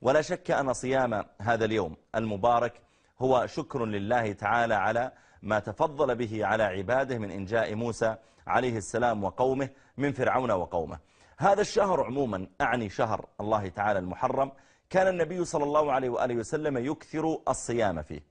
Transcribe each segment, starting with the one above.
ولا شك أن صيام هذا اليوم المبارك هو شكر لله تعالى على ما تفضل به على عباده من إنجاء موسى عليه السلام وقومه من فرعون وقومه. هذا الشهر عموما أعني شهر الله تعالى المحرم، كان النبي صلى الله عليه وآله وسلم يكثر الصيام فيه،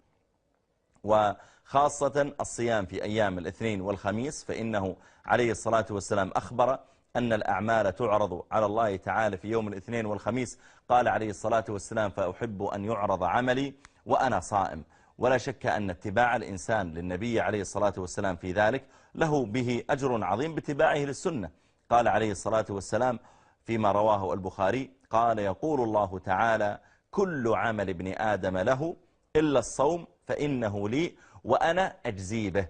وخاصة الصيام في أيام الاثنين والخميس، فإنه عليه الصلاة والسلام أخبر أن الأعمال تعرض على الله تعالى في يوم الاثنين والخميس. قال عليه الصلاة والسلام: فأحب أن يعرض عملي وأنا صائم. ولا شك أن اتباع الإنسان للنبي عليه الصلاة والسلام في ذلك له به أجر عظيم باتباعه للسنة. قال عليه الصلاة والسلام فيما رواه البخاري قال: يقول الله تعالى: كل عمل ابن آدم له إلا الصوم فإنه لي وأنا أجزي به.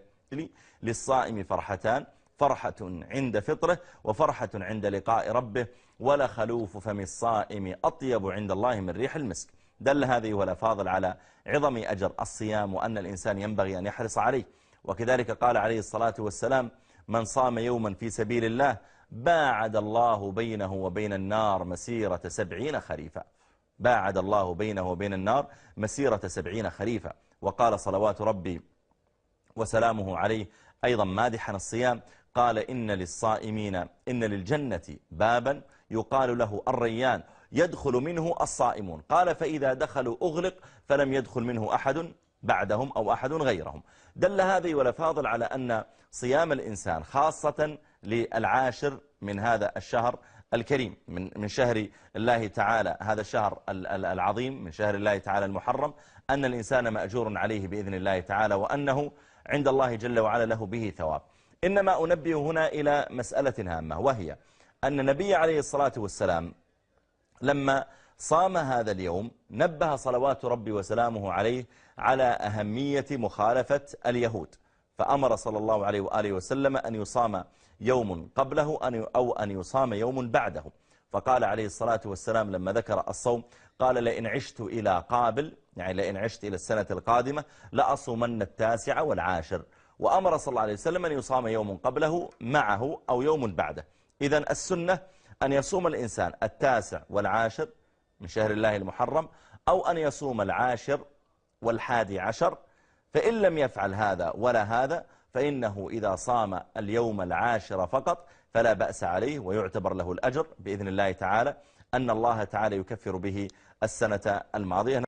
للصائم فرحتان: فرحة عند فطره وفرحة عند لقاء ربه، ولخلوف فم الصائم أطيب عند الله من ريح المسك. دل هذه والأفاضل على عظم أجر الصيام، وأن الإنسان ينبغي أن يحرص عليه. وكذلك قال عليه الصلاة والسلام: من صام يوما في سبيل الله باعد الله بينه وبين النار مسيرة 70 خريفا. باعد الله بينه وبين النار مسيرة 70 خريفا. وقال صلوات ربي وسلامه عليه أيضا مادحا الصيام، قال: إن للصائمين إن للجنة بابا يقال له الريان يدخل منه الصائمون. قال: فإذا دخلوا أغلق فلم يدخل منه أحد بعدهم أو أحد غيرهم. دل هذه والأفاضل على أن صيام الإنسان خاصة للعاشر من هذا الشهر الكريم من شهر الله تعالى، هذا الشهر العظيم من شهر الله تعالى المحرم، أن الإنسان مأجور عليه بإذن الله تعالى، وأنه عند الله جل وعلا له به ثواب. إنما أنبه هنا إلى مسألة هامة، وهي أن النبي عليه الصلاة والسلام لما صام هذا اليوم نبه صلوات ربي وسلامه عليه على أهمية مخالفة اليهود، فأمر صلى الله عليه وآله وسلم أن يصام يوم قبله أو أن يصام يوم بعده. فقال عليه الصلاة والسلام لما ذكر الصوم قال: لئن عشت إلى قابل، يعني لئن عشت إلى السنة القادمة لأصومن 9 و10. وأمر صلى الله عليه وسلم أن يصام يوم قبله معه أو يوم بعده. إذن السنة أن يصوم الإنسان 9 و10 من شهر الله المحرم، أو أن يصوم 10 و11. فإن لم يفعل هذا ولا هذا فإنه إذا صام اليوم 10 فقط فلا بأس عليه، ويعتبر له الأجر بإذن الله تعالى، أن الله تعالى يكفر به السنة الماضية.